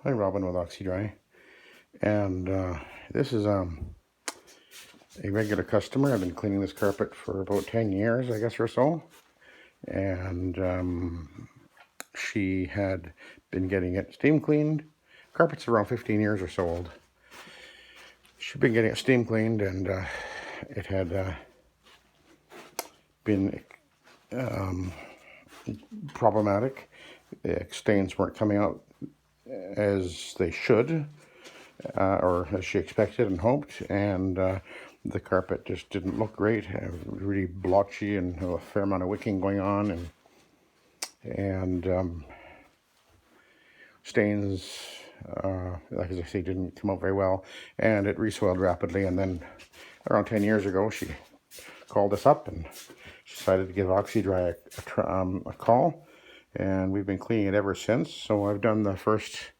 Hi, Robin with Oxy-Dry, and this is a regular customer. I've been cleaning this carpet for about 10 years, I guess, or so, and she had been getting it steam cleaned. Carpet's around 15 years or so old. She'd been getting it steam cleaned, and it had been problematic. The stains weren't coming out as they should, or as she expected and hoped, and the carpet just didn't look great. Really blotchy and a fair amount of wicking going on, and stains, like as I say, didn't come out very well, and it resoiled rapidly. And then around 10 years ago, she called us up and decided to give Oxy-Dry a call, and we've been cleaning it ever since. So I've done the first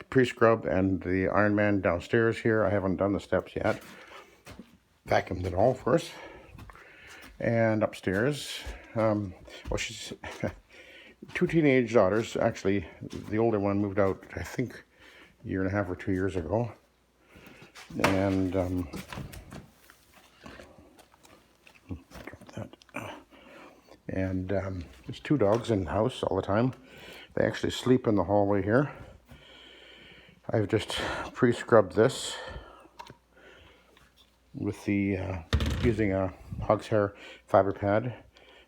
pre-scrub and the Iron Man downstairs here. I haven't done the steps yet. Vacuumed it all first. And upstairs, well, she's two teenage daughters. Actually, the older one moved out, I think, a year and a half or 2 years ago. And there's two dogs in the house all the time. They actually sleep in the hallway here. I've just pre-scrubbed this with the using a hog's hair fiber pad.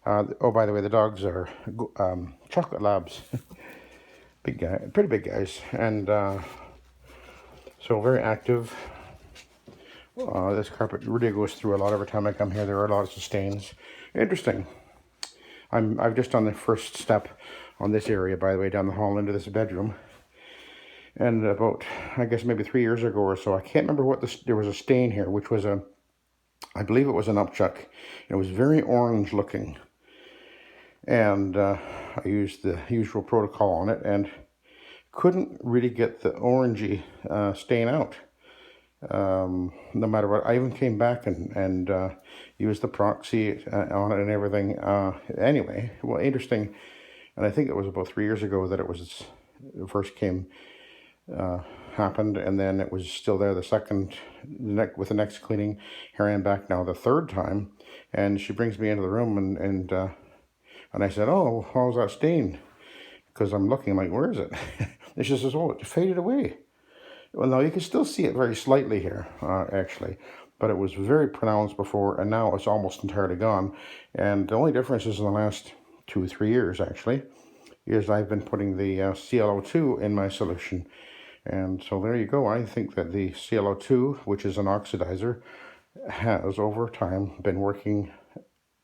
Oh, by the way, the dogs are chocolate labs. Big guy, pretty big guys, and so very active. This carpet really goes through a lot every time I come here. There are lots of stains. Interesting. I've just done the first step on this area, by the way, down the hall into this bedroom. And about, I guess, maybe 3 years ago or so, I can't remember what there was a stain here, which was I believe it was an upchuck. It was very orange looking. And I used the usual protocol on it and couldn't really get the orangey stain out. No matter what, I even came back and used the proxy on it and everything. Anyway, well, interesting. And I think it was about 3 years ago that it first happened, and then it was still there with the next cleaning. Here I am back now the third time, and she brings me into the room, and I said, "Oh, how's that stain?" Because I'm looking, like, where is it? And she says, "Oh, it faded away." Well, no, you can still see it very slightly here, actually, but it was very pronounced before, and now it's almost entirely gone. And the only difference is in the last 2 or 3 years, actually, is I've been putting the ClO2 in my solution. And so there you go. I think that the ClO2, which is an oxidizer, has over time been working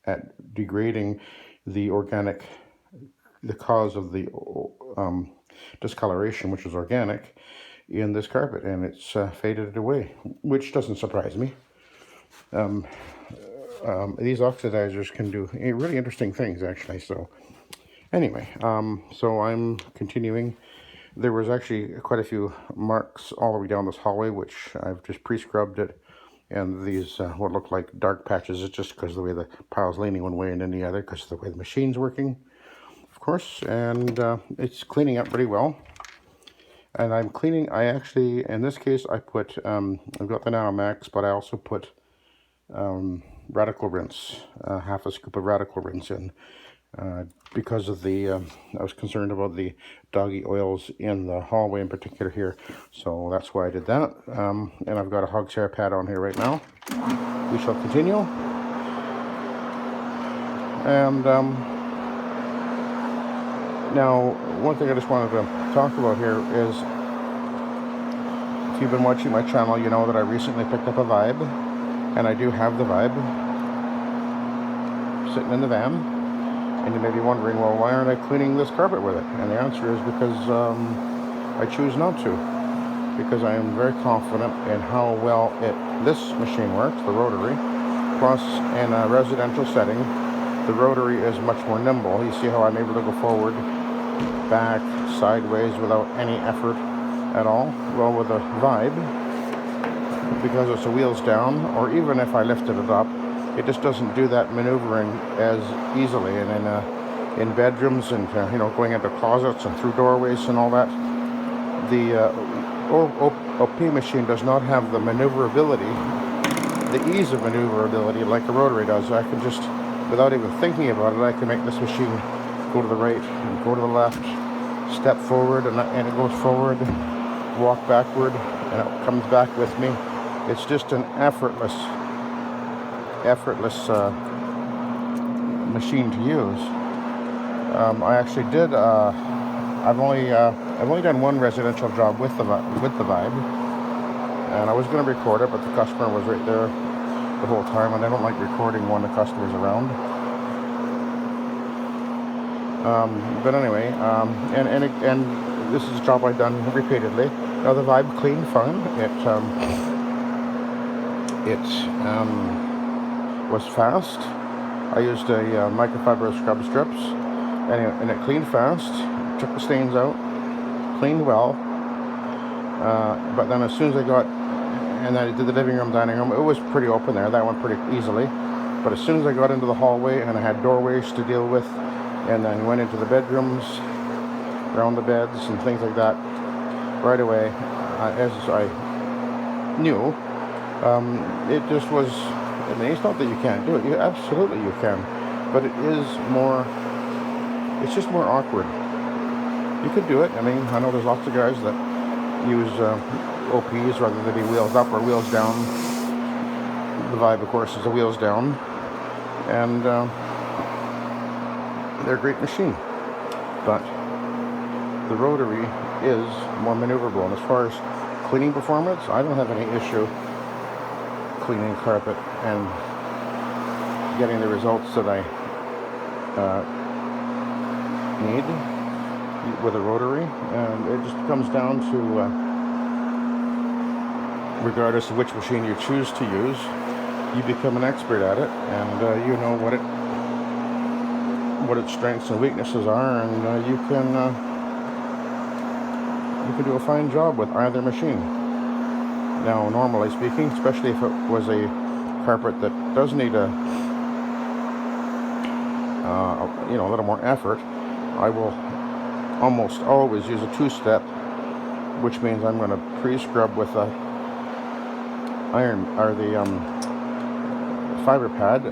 at degrading the cause of the discoloration, which is organic, in this carpet, and it's faded it away, which doesn't surprise me. These oxidizers can do really interesting things, actually. So anyway, so I'm continuing. There was actually quite a few marks all the way down this hallway, which I've just pre-scrubbed it. And these, what look like dark patches, it's just because of the way the pile's leaning one way and then the other, because of the way the machine's working, of course. And it's cleaning up pretty well. And I'm cleaning, I actually, in this case, I put, I've got the Nano Max, but I also put radical rinse, half a scoop of radical rinse in. Because of I was concerned about the doggy oils in the hallway in particular here. So that's why I did that. And I've got a hog's hair pad on here right now. We shall continue. And now, one thing I just wanted to talk about here is, if you've been watching my channel, you know that I recently picked up a Vibe. And I do have the Vibe sitting in the van. And you may be wondering, well, why aren't I cleaning this carpet with it? And the answer is because I choose not to. Because I am very confident in how well this machine works, the Rotary. Plus, in a residential setting, the Rotary is much more nimble. You see how I'm able to go forward, back, sideways without any effort at all? Well, with a Vibe, because it's the wheels down, or even if I lifted it up, it just doesn't do that maneuvering as easily. And in bedrooms and going into closets and through doorways and all that, The OP machine does not have the maneuverability, the ease of maneuverability like a rotary does. I can just, without even thinking about it, I can make this machine go to the right and go to the left, step forward, and it goes forward, walk backward, and it comes back with me. It's just an effortless machine to use. I actually did. I've only done one residential job with the Vibe, and I was going to record it, but the customer was right there the whole time, and I don't like recording when the customer's around. But anyway, and this is a job I've done repeatedly. Now the Vibe cleaned fine. It was fast. I used a microfiber scrub strips, and it cleaned fast. Took the stains out, cleaned well. But then as soon as and then I did the living room, dining room, it was pretty open there. That went pretty easily. But as soon as I got into the hallway and I had doorways to deal with, and then went into the bedrooms, around the beds and things like that, right away, as I knew, it just was. I mean, it's not that you can't do it. Absolutely you can, but it's just more awkward. You could do it. I mean, I know there's lots of guys that use OPs rather than be wheels up or wheels down. The Vibe, of course, is a wheels down, and they're a great machine. But the Rotary is more maneuverable, and as far as cleaning performance, I don't have any issue cleaning carpet and getting the results that I need with a Rotary. And it just comes down to, regardless of which machine you choose to use, you become an expert at it, and you know what its strengths and weaknesses are, and you can do a fine job with either machine. Now, normally speaking, especially if it was a carpet that does need a little more effort, I will almost always use a two-step, which means I'm going to pre-scrub with a iron or the fiber pad,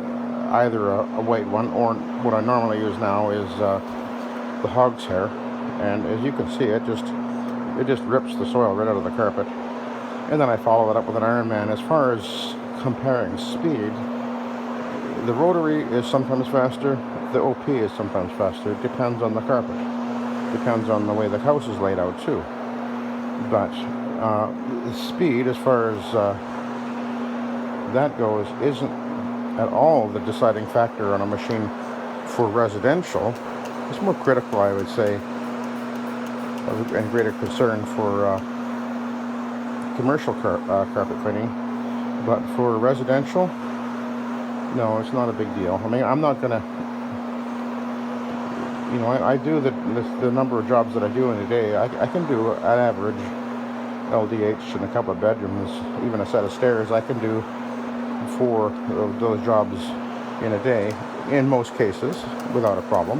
either a white one, or what I normally use now is the hog's hair, and as you can see, it just rips the soil right out of the carpet. And then I follow it up with an Iron Man. As far as comparing speed, the Rotary is sometimes faster, the OP is sometimes faster. It depends on the carpet. Depends on the way the house is laid out too. But the speed, as far as that goes, isn't at all the deciding factor on a machine for residential. It's more critical, I would say, and greater concern for commercial carpet cleaning. But for residential, no, it's not a big deal. I mean, I'm not gonna, I do the number of jobs that I do in a day. I can do, at average, LDH in a couple of bedrooms, even a set of stairs. I can do 4 of those jobs in a day, in most cases, without a problem.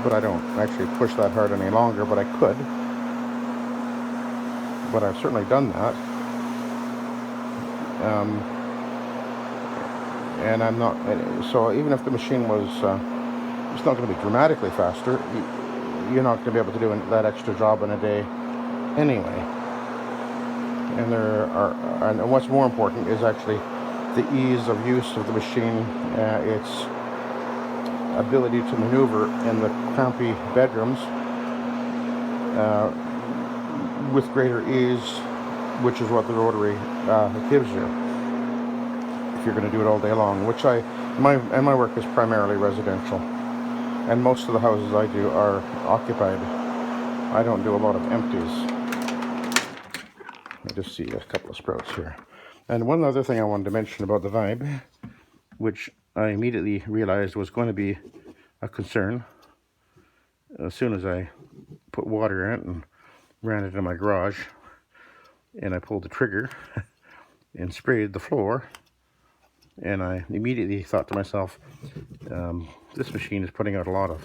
But I don't actually push that hard any longer, but I could. But I've certainly done that. And I'm not, so even if the machine was, it's not going to be dramatically faster, you're not going to be able to do that extra job in a day anyway. And and what's more important is actually the ease of use of the machine, its ability to maneuver in the crampy bedrooms with greater ease, which is what the Rotary gives you if you're going to do it all day long. Which my work is primarily residential, and most of the houses I do are occupied. I don't do a lot of empties. I just see a couple of sprouts here. And one other thing I wanted to mention about the Vibe, which I immediately realized was going to be a concern as soon as I put water in it and ran it in my garage, and I pulled the trigger and sprayed the floor, and I immediately thought to myself, this machine is putting out a lot of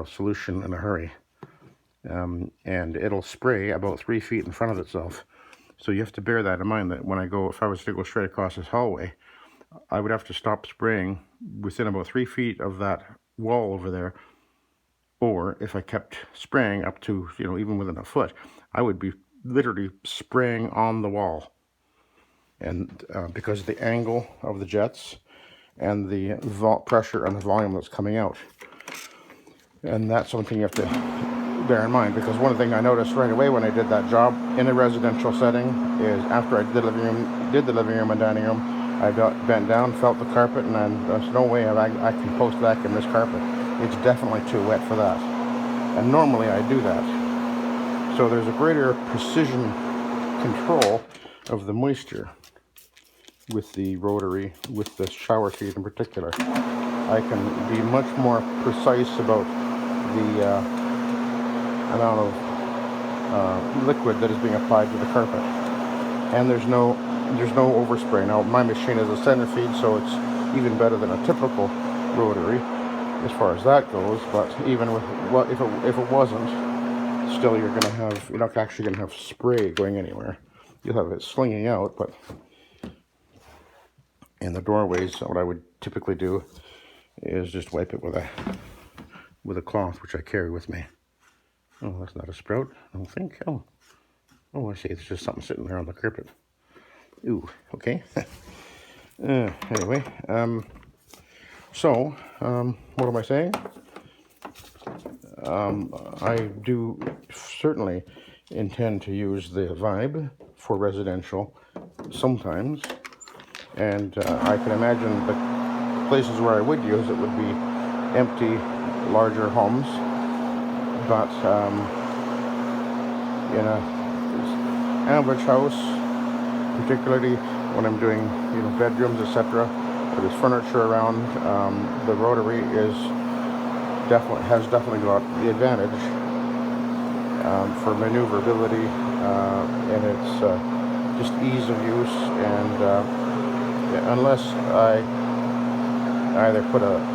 solution in a hurry. and it'll spray about 3 feet in front of itself. So you have to bear that in mind, that when if I was to go straight across this hallway, I would have to stop spraying within about 3 feet of that wall over there. Or if I kept spraying up to, even within a foot, I would be literally spraying on the wall. And because of the angle of the jets and the pressure and the volume that's coming out. And that's something you have to bear in mind, because one thing I noticed right away when I did that job in a residential setting is after I did the living room and dining room, I got bent down, felt the carpet, and there's no way I can post vacuum this carpet. It's definitely too wet for that. And normally I do that. So there's a greater precision control of the moisture with the Rotary, with the shower sheet in particular. I can be much more precise about the amount of liquid that is being applied to the carpet. And there's no overspray. Now my machine is a center feed, so it's even better than a typical Rotary as far as that goes. But even with if it wasn't, still you're not actually gonna have spray going anywhere. You'll have it slinging out, but in the doorways, what I would typically do is just wipe it with a cloth, which I carry with me. Oh, that's not a sprout, I don't think. Oh, I see. It's just something sitting there on the carpet. Ooh, okay. Anyway, so what am I saying? I do certainly intend to use the Vibe for residential sometimes, and I can imagine the places where I would use it would be empty, larger homes. But in a average house, particularly when I'm doing bedrooms, etc., where there's furniture around, the Rotary has definitely got the advantage for maneuverability, and it's just ease of use. And unless I either put a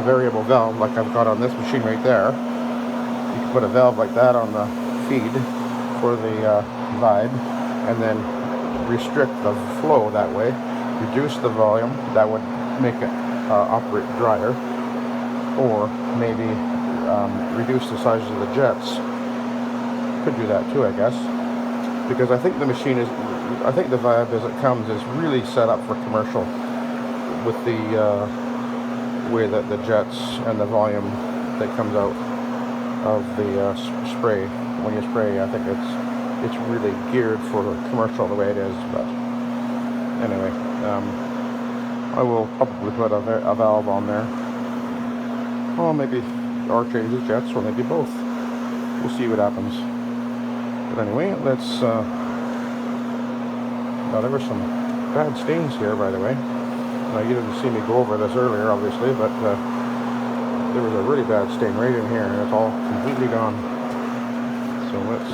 variable valve like I've got on this machine right there, you can put a valve like that on the feed for the Vibe, and then restrict the flow that way, reduce the volume. That would make it operate drier, or maybe reduce the size of the jets. Could do that too, I guess, because I think the Vibe as it comes is really set up for commercial, with the way that the jets and the volume that comes out of the spray when you spray. I think it's really geared for commercial the way it is. But anyway, I will probably put a valve on there, or or change the jets, or maybe both. We'll see what happens. But anyway, let's there were some bad stains here, by the way. Now, you didn't see me go over this earlier, obviously, but there was a really bad stain right in here, and it's all completely gone. So let's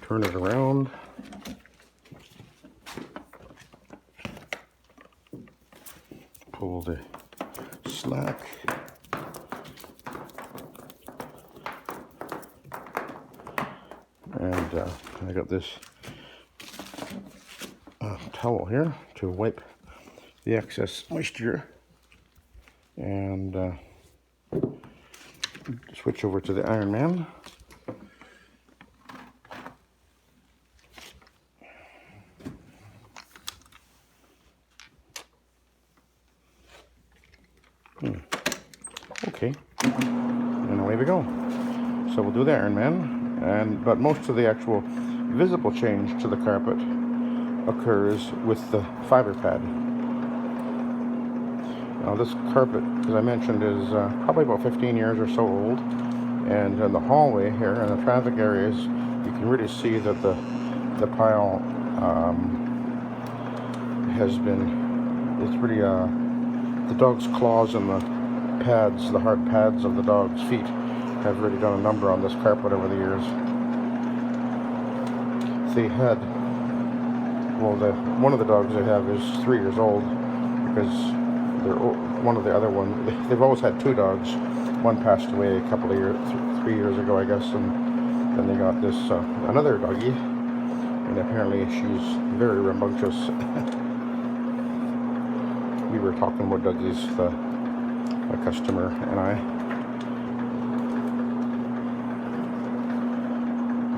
turn it around. Pull the slack. And I got this towel here to wipe the excess moisture, and switch over to the Iron Man. Okay, and away we go. So we'll do the Iron Man, but most of the actual visible change to the carpet occurs with the fiber pad. Now this carpet, as I mentioned, is probably about 15 years or so old, and in the hallway here and the traffic areas, you can really see that the pile has been, it's really the dog's claws and the pads, the hard pads of the dog's feet have really done a number on this carpet over the years. They had, well, one of the dogs they have is 3 years old, because one of the other ones, they've always had 2 dogs, one passed away a couple of years, 3 years ago, I guess, and then they got this another doggy, and apparently she's very rambunctious. We were talking about doggies, the customer and I.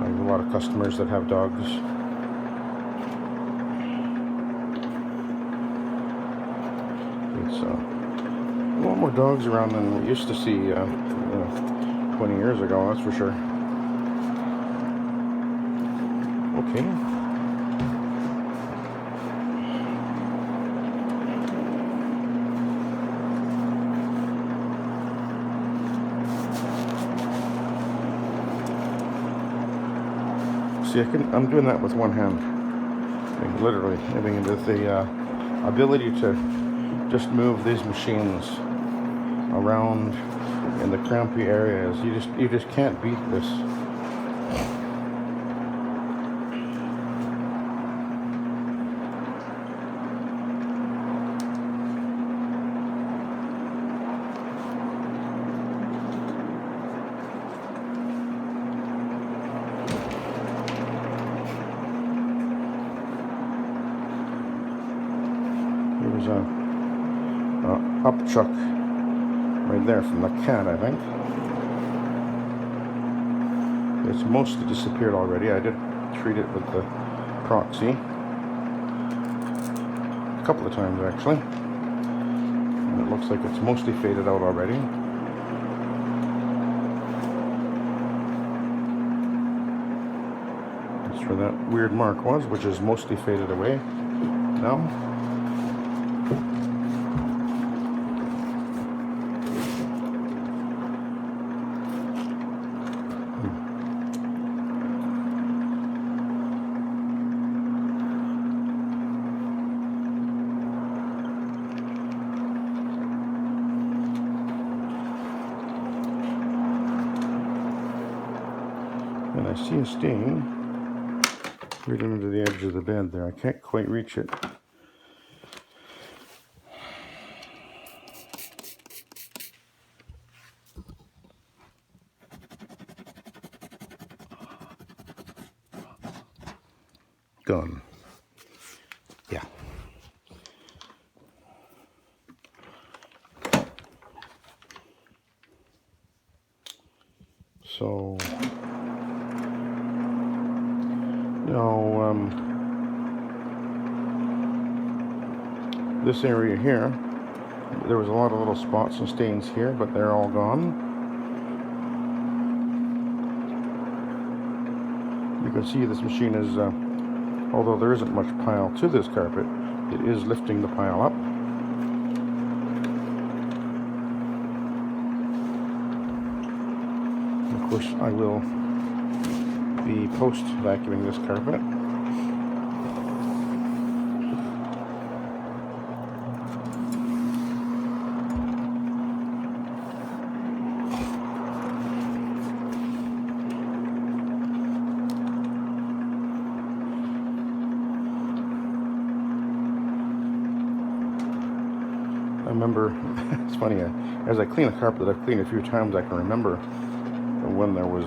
I have a lot of customers that have dogs. It's a lot more dogs around than we used to see, 20 years ago, that's for sure. Okay. See, I'm doing that with one hand. Literally, I mean, with the ability to just move these machines around in the crampy areas, you just can't beat this. There's a upchuck right there from the cat, I think. It's mostly disappeared already. I did treat it with the Proxy a couple of times actually, and it looks like it's mostly faded out already. That's where that weird mark was, which is mostly faded away now. And I see a stain right under the edge of the bed there. I can't quite reach it. Gone. Yeah. So, this area here, there was a lot of little spots and stains here, but they're all gone. You can see this machine is, although there isn't much pile to this carpet, it is lifting the pile up. Of course, I will be post-vacuuming this carpet. I remember, it's funny, as I clean a carpet that I've cleaned a few times, I can remember when there was,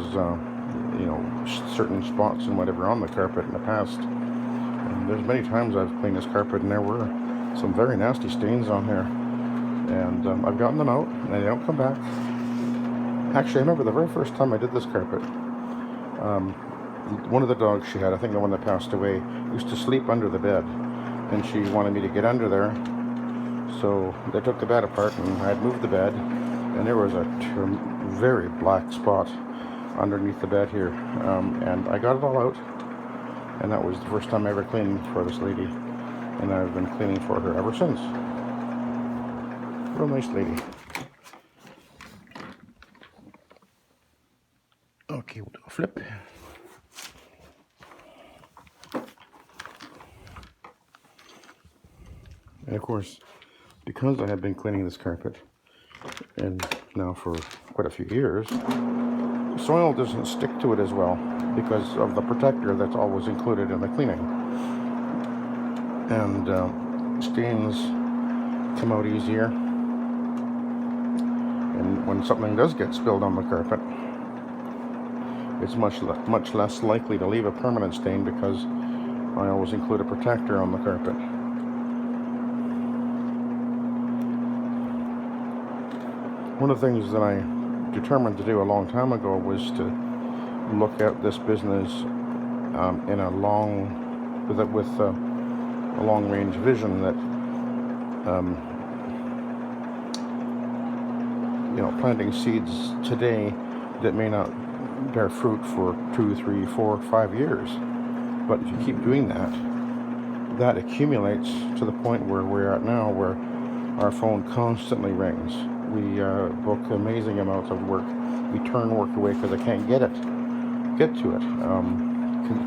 certain spots and whatever on the carpet in the past. And there's many times I've cleaned this carpet and there were some very nasty stains on here. And I've gotten them out and they don't come back. Actually, I remember the very first time I did this carpet, one of the dogs she had, I think the one that passed away, used to sleep under the bed. And she wanted me to get under there. So they took the bed apart and I had moved the bed, and there was a very black spot underneath the bed here, and I got it all out, and that was the first time I ever cleaned for this lady, and I've been cleaning for her ever since. Real nice lady. Okay, we'll do a flip. And of course, because I have been cleaning this carpet, and now for quite a few years, soil doesn't stick to it as well because of the protector that's always included in the cleaning. And stains come out easier. And when something does get spilled on the carpet, it's much less likely to leave a permanent stain because I always include a protector on the carpet. One of the things that I determined to do a long time ago was to look at this business in a with a long-range vision that planting seeds today that may not bear fruit for 2, 3, 4, 5 years. But if you keep doing that, that accumulates to the point where we're at now, where our phone constantly rings. We book amazing amounts of work. We turn work away because I can't get to it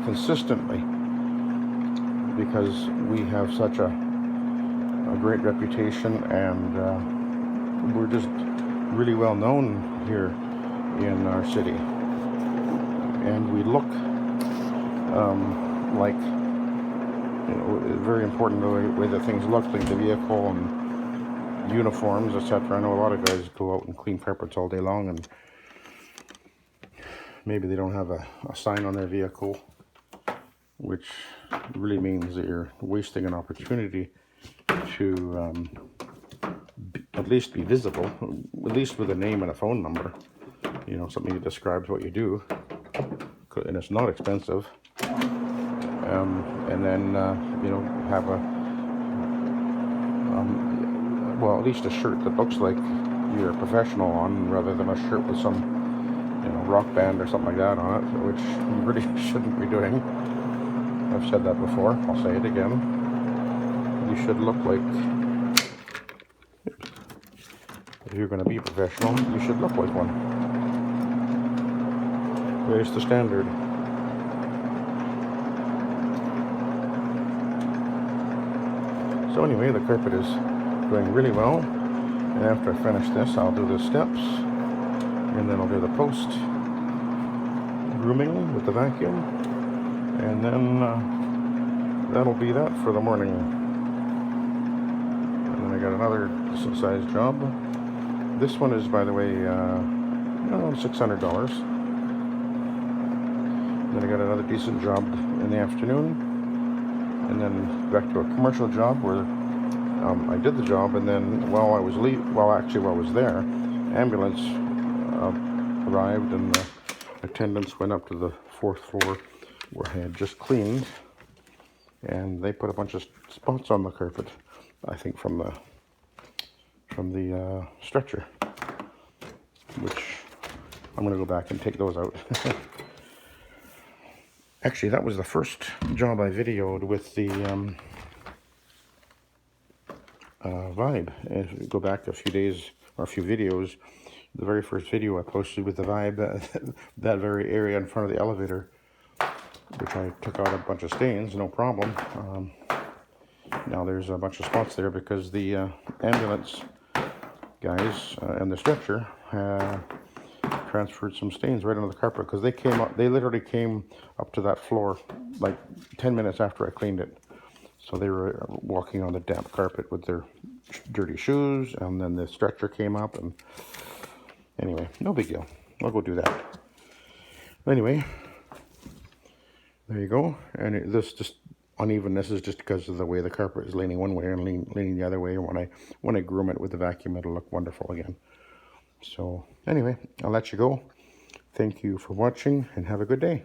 consistently, because we have such a great reputation, and we're just really well known here in our city, and we look like, very important the way that things look, like the vehicle and uniforms, etc. I know a lot of guys go out and clean carpets all day long, and maybe they don't have a sign on their vehicle, which really means that you're wasting an opportunity to at least be visible, at least with a name and a phone number, something that describes what you do, and it's not expensive. And then have well, at least a shirt that looks like you're a professional on, rather than a shirt with some rock band or something like that on it, which you really shouldn't be doing. I've said that before, I'll say it again. You should look like, if you're going to be professional, you should look like one. There's the standard. So anyway, the carpet is going really well, and after I finish this, I'll do the steps, and then I'll do the post grooming with the vacuum, and then that'll be that for the morning. And then I got another decent sized job. This one is, by the way, $600. Then I got another decent job in the afternoon, and then back to a commercial job where I did the job, and then while I was there, ambulance arrived, and the attendants went up to the 4th floor where I had just cleaned, and they put a bunch of spots on the carpet, I think from the stretcher, which I'm going to go back and take those out. Actually, that was the first job I videoed with the Vibe. If you go back a few days or a few videos, the very first video I posted with the Vibe, that very area in front of the elevator, which I took out a bunch of stains, no problem. Now there's a bunch of spots there because the ambulance guys and the stretcher transferred some stains right onto the carpet, because they literally came up to that floor like 10 minutes after I cleaned it. So they were walking on the damp carpet with their dirty shoes, and then the stretcher came up, and anyway, no big deal. I'll go do that. Anyway, there you go. And this just unevenness is just because of the way the carpet is leaning one way and leaning the other way. When I groom it with the vacuum, it'll look wonderful again. So anyway, I'll let you go. Thank you for watching, and have a good day.